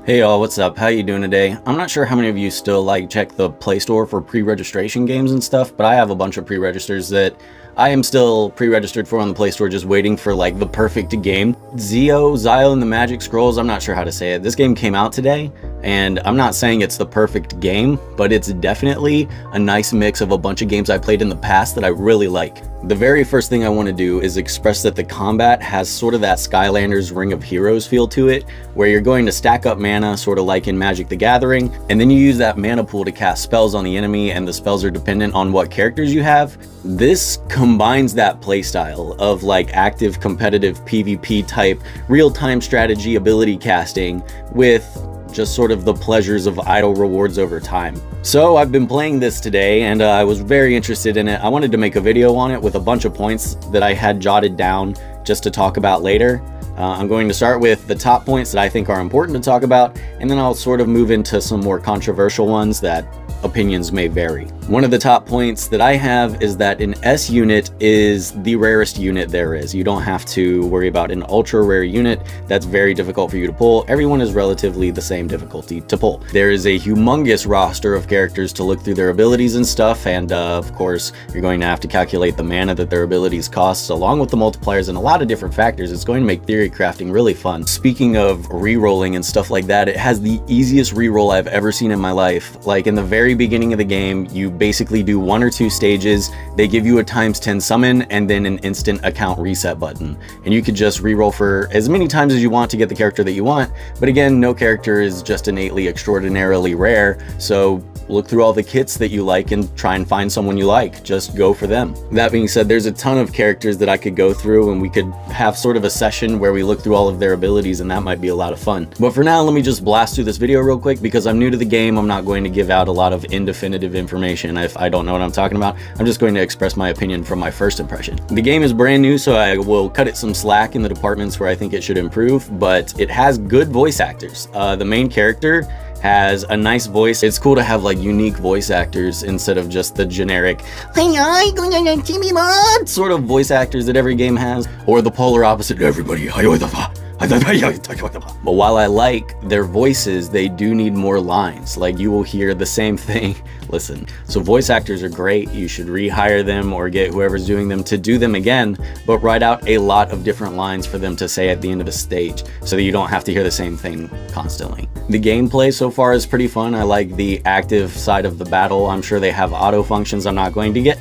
Hey y'all, what's up? How you doing today? I'm not sure how many of you still check the Play Store for pre-registration games and stuff, but I have a bunch of pre-registers that I am still pre-registered for on the Play Store, just waiting for the perfect game. ZIO and the Magic Scrolls, I'm not sure how to say it. This game came out today, and I'm not saying it's the perfect game, but it's definitely a nice mix of a bunch of games I played in the past that I really like. The very first thing I want to do is express that the combat has sort of that Skylanders Ring of Heroes feel to it, where you're going to stack up mana, sort of like in Magic the Gathering, and then you use that mana pool to cast spells on the enemy, and the spells are dependent on what characters you have. This combines that playstyle of active competitive PvP type real-time strategy ability casting with just sort of the pleasures of idle rewards over time. So I've been playing this today, and I was very interested in it. I wanted to make a video on it with a bunch of points that I had jotted down just to talk about later. I'm going to start with the top points that I think are important to talk about, and then I'll sort of move into some more controversial ones that opinions may vary. One of the top points that I have is that an S unit is the rarest unit there is. You don't have to worry about an ultra rare unit that's very difficult for you to pull. Everyone is relatively the same difficulty to pull. There is a humongous roster of characters to look through their abilities and stuff, and of course you're going to have to calculate the mana that their abilities cost along with the multipliers and a lot of different factors. It's going to make theory crafting really fun. Speaking of re-rolling and stuff like that, it has the easiest re-roll I've ever seen in my life. In the very beginning of the game, you basically do 1 or 2 stages. They give you a ×10 summon and then an instant account reset button, and you could just re-roll for as many times as you want to get the character that you want. But again, no character is just innately extraordinarily rare, so look through all the kits that you like and try and find someone you like. Just go for them. That being said, there's a ton of characters that I could go through, and we could have sort of a session where we look through all of their abilities, and that might be a lot of fun. But for now, let me just blast through this video real quick because I'm new to the game. I'm not going to give out a lot of indefinitive information if I don't know what I'm talking about. I'm just going to express my opinion from my first impression. The game is brand new, so I will cut it some slack in the departments where I think it should improve, but it has good voice actors. The main character has a nice voice. It's cool to have unique voice actors instead of just the generic sort of voice actors that every game has, or the polar opposite, everybody. But while I like their voices, they do need more lines. You will hear the same thing. Listen, so voice actors are great. You should rehire them or get whoever's doing them to do them again, but write out a lot of different lines for them to say at the end of a stage so that you don't have to hear the same thing constantly. The gameplay so far is pretty fun. I like the active side of the battle. I'm sure they have auto functions. I'm not going to get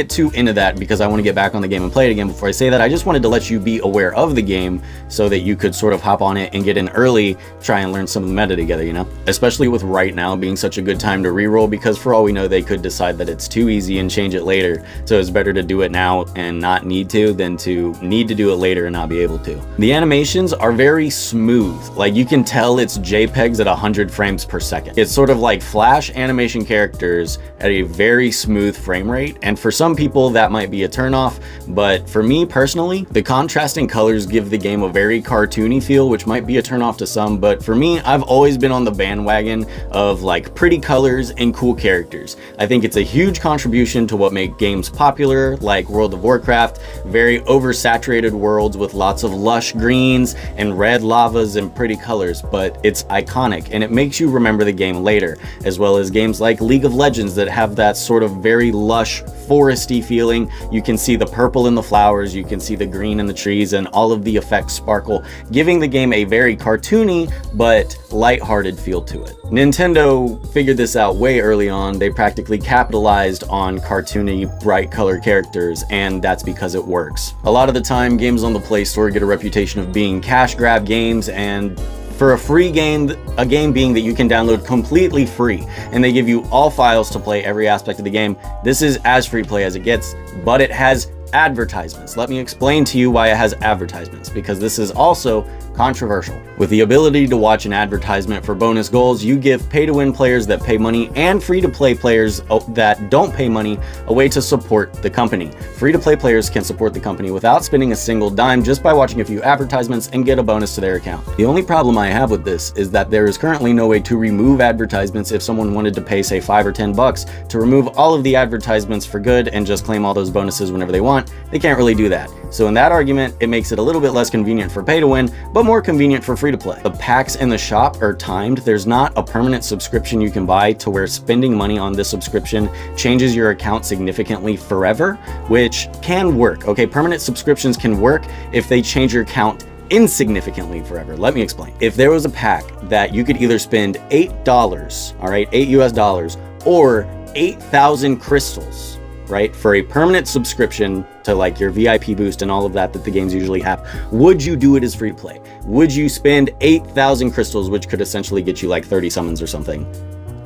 too into that because I want to get back on the game and play it again. Before I say that, I just wanted to let you be aware of the game so that you could sort of hop on it and get in early, try and learn some of the meta together, especially with right now being such a good time to reroll, because for all we know they could decide that it's too easy and change it later. So it's better to do it now and not need to than to need to do it later and not be able to. The animations are very smooth. You can tell it's JPEGs at 100 frames per second. It's sort of like Flash animation characters at a very smooth frame rate, and for some people that might be a turnoff, but for me personally, the contrasting colors give the game a very cartoony feel, which might be a turnoff to some, but for me, I've always been on the bandwagon of pretty colors and cool characters. I think it's a huge contribution to what make games popular, like World of Warcraft, very oversaturated worlds with lots of lush greens and red lavas and pretty colors, but it's iconic and it makes you remember the game later, as well as games like League of Legends that have that sort of very lush foresty feeling. You can see the purple in the flowers, you can see the green in the trees, and all of the effects sparkle, giving the game a very cartoony but lighthearted feel to it. Nintendo figured this out way early on. They practically capitalized on cartoony, bright color characters, and that's because it works. A lot of the time, games on the Play Store get a reputation of being cash grab games, and for a free game, a game being that you can download completely free, and they give you all files to play every aspect of the game. This is as free play as it gets, but it has advertisements. Let me explain to you why it has advertisements, because this is also controversial. With the ability to watch an advertisement for bonus goals, you give pay-to-win players that pay money and free-to-play players that don't pay money a way to support the company. Free-to-play players can support the company without spending a single dime just by watching a few advertisements and get a bonus to their account. The only problem I have with this is that there is currently no way to remove advertisements if someone wanted to pay, say, $5 or $10 to remove all of the advertisements for good and just claim all those bonuses whenever they want. want, they can't really do that. So in that argument, it makes it a little bit less convenient for pay to win, but more convenient for free to play. The packs in the shop are timed. There's not a permanent subscription you can buy to where spending money on this subscription changes your account significantly forever, which can work. Okay, permanent subscriptions can work if they change your account insignificantly forever. Let me explain. If there was a pack that you could either spend $8, all right, $8 or 8,000 crystals, right, for a permanent subscription to like your VIP boost and all of that the games usually have, would you do it as free to play? Would you spend 8,000 crystals, which could essentially get you like 30 summons or something,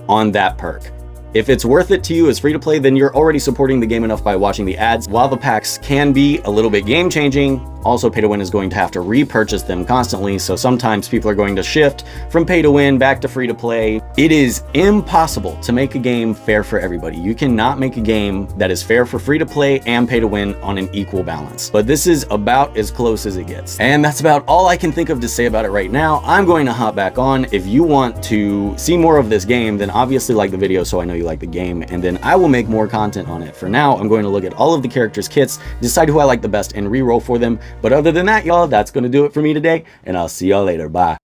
on that perk? If it's worth it to you as free to play, then you're already supporting the game enough by watching the ads. While the packs can be a little bit game changing, also pay to win is going to have to repurchase them constantly. So sometimes people are going to shift from pay to win back to free to play. It is impossible to make a game fair for everybody. You cannot make a game that is fair for free to play and pay to win on an equal balance. But this is about as close as it gets. And that's about all I can think of to say about it right now. I'm going to hop back on. If you want to see more of this game, then obviously like the video so I know you like the game, and then I will make more content on it. For now, I'm going to look at all of the characters' kits, decide who I like the best, and re-roll for them. But other than that, y'all, that's going to do it for me today, and I'll see y'all later. Bye.